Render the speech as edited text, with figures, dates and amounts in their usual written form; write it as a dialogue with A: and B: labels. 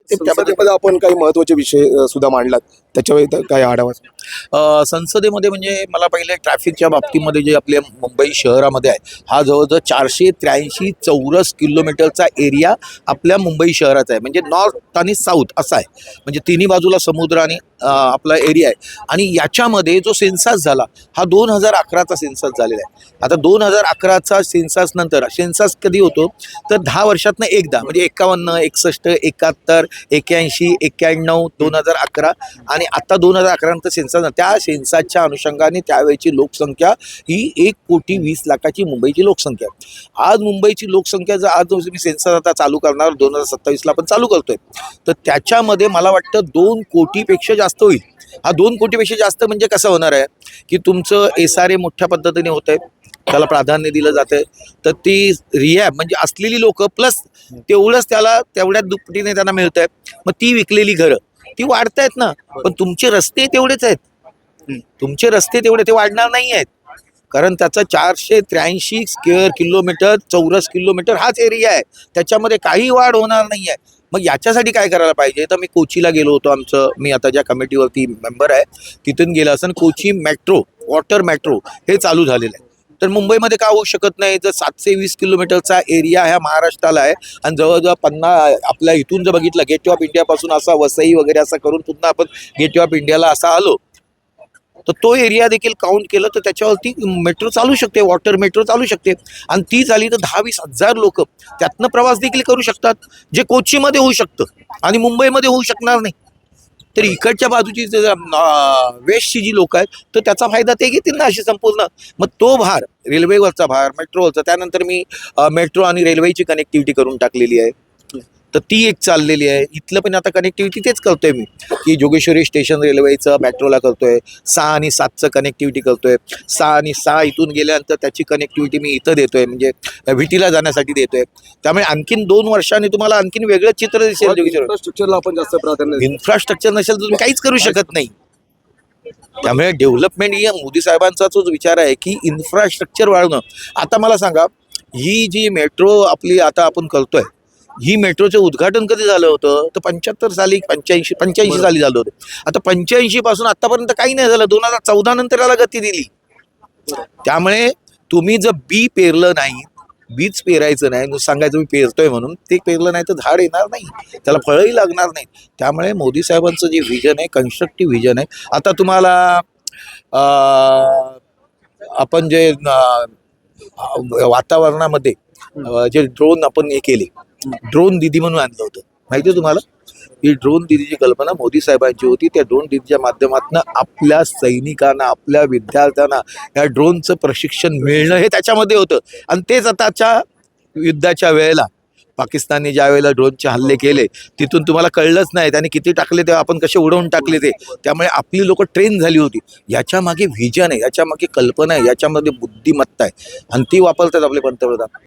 A: त्यामध्ये आपण काही महत्त्वाचे विषय सुद्धा मांडलात, त्याच्यावर काय आढावा?
B: संसदेमध्ये म्हणजे मला पहिले ट्रॅफिकच्या बाबतीमध्ये जे आपल्या मुंबई शहरामध्ये आहे, हा जवळजवळ 483 चौरस किलोमीटरचा एरिया आपल्या मुंबई शहराचा आहे. म्हणजे नॉर्थ आणि साऊथ असा आहे, म्हणजे तिन्ही बाजूला समुद्र आणि आपला एरिया आहे. आणि याच्यामध्ये जो सेन्सस झाला हा 2011चा सेन्सस झालेला आहे. आता 2011चा सेन्सस नंतर सेन्सस कधी होतो तर 10 वर्षातनं एकदा, म्हणजे 51, 61, 71, 81, 91, 2011 आणि आता 2011 नंतर सेन्सस. त्या सेन्ससच्या अनुषंगाने त्यावेळेची लोकसंख्या ही 1,20,00,000ची मुंबईची लोकसंख्या आहे. आज मुंबईची लोकसंख्या जर आज मी सेन्सस आता चालू करणार 2027ला पण चालू करतोय, तर त्याच्यामध्ये मला वाटतं 2 कोटीपेक्षा जास्त होईल. हा 2 कोटीपेक्षा जास्त म्हणजे कसं होणार आहे की तुमचं SRA मोठ्या पद्धतीने होत आहे, त्याला प्राधान्य दिलं जातंय. तर ती रिहॅब म्हणजे असलेली लोक प्लस तेवढंच त्याला तेवढ्याच दुपटीने त्यांना मिळत आहे. मग ती विकलेली घरं ती वाढतायत ना, पण तुमचे रस्ते तेवढेच आहेत. तुमचे रस्ते तेवढे ते वाढणार नाही आहेत, कारण त्याचा 483 स्क्वेअर किलोमीटर चौरस किलोमीटर हाच एरिया आहे, त्याच्यामध्ये काही वाढ होणार नाही आहे. मग याच्यासाठी काय करायला पाहिजे? तर मी कोचीला गेलो होतो. मी आता ज्या कमिटीवरती मेंबर आहे तिथून गेला असताना कोची मेट्रो, वॉटर मेट्रो हे चालू झालेलं आहे. तर मुंबईमध्ये का होऊ शकत नाही? जर 720 किलोमीटरचा एरिया ह्या महाराष्ट्राला आहे आणि जवळजवळ 50 आपल्या इथून जर बघितलं गेटवे ऑफ इंडियापासून असा वसई वगैरे असं करून पुन्हा आपण गेटवे ऑफ इंडियाला असा आलो, तर तो एरिया देखील काउंट केलं तर त्याच्यावरती मेट्रो चालू शकते, वॉटर मेट्रो चालू शकते. आणि ती झाली तर 10-20 हजार लोक त्यातनं प्रवास देखील करू शकतात, जे कोचीमध्ये होऊ शकतं आणि मुंबईमध्ये होऊ शकणार नाही. तर इकडच्या बाजूची वेस्टची जी लोक आहेत तर त्याचा फायदा ते घेतील ना अशी संपूर्ण. मग तो भार रेल्वेवरचा भार, मेट्रोवरचा, त्यानंतर मी मेट्रो आणि रेल्वेची कनेक्टिव्हिटी करून टाकलेली आहे, तर ती एक चाललेली आहे. इथलं पण आता कनेक्टिव्हिटी तेच करतोय मी, की जोगेश्वरी स्टेशन रेल्वेचं मेट्रोला करतोय, 6 आणि 7चं कनेक्टिव्हिटी करतोय. 6 आणि 6 इथून गेल्यानंतर त्याची कनेक्टिव्हिटी मी इथं देतोय, म्हणजे व्हिटीला जाण्यासाठी देतोय. त्यामुळे आणखीन 2 वर्षांनी तुम्हाला आणखीन वेगळं चित्र दिसेल.
A: इन्फ्रास्ट्रक्चरला आपण जास्त प्राधान्य.
B: इन्फ्रास्ट्रक्चर नसेल तर तुम्ही काहीच करू शकत नाही. त्यामुळे डेव्हलपमेंट ही मोदी साहेबांचा जो विचार आहे की इन्फ्रास्ट्रक्चर वाढवणं. आता मला सांगा, ही जी मेट्रो आपली आता आपण करतोय, ही मेट्रोचं उद्घाटन कधी झालं होतं? तर 75 साली, 85 साली झालं होतं. आता 85 पासून आतापर्यंत काही नाही झालं. 2014 नंतर त्याला गती दिली. त्यामुळे तुम्ही जर बी पेरलं नाही, बीज पेरायचं नाही, सांगायचं मी पेरतोय म्हणून, ते पेरलं नाही तर झाड येणार नाही, त्याला फळही लागणार नाही. त्यामुळे मोदी साहेबांचं जे व्हिजन आहे, कन्स्ट्रक्टिव्ह व्हिजन आहे. आता तुम्हाला आपण जे वातावरणामध्ये जे ड्रोन आपण हे केले, ड्रोन दीदी म्हणून आणलं होतं, माहिती आहे तुम्हाला? ही ड्रोन दीदीची कल्पना मोदी साहेबांची होती. त्या ड्रोन दीदीच्या माध्यमातून आपल्या सैनिकांना, आपल्या विद्यार्थ्यांना या ड्रोनचं प्रशिक्षण मिळणं हे त्याच्यामध्ये होतं. आणि तेच आताच्या युद्धाच्या वेळेला पाकिस्तानने ज्या वेळेला ड्रोनचे हल्ले केले, तिथून तुम्हाला कळलंच नाही त्याने किती टाकले, तेव्हा आपण कसे उडवून टाकले ते. त्यामुळे आपली लोक ट्रेन झाली होती. याच्या मागे व्हिजन आहे, याच्या मागे कल्पना आहे, याच्यामध्ये बुद्धिमत्ता आहे, आणि ती वापरतात आपले पंतप्रधान.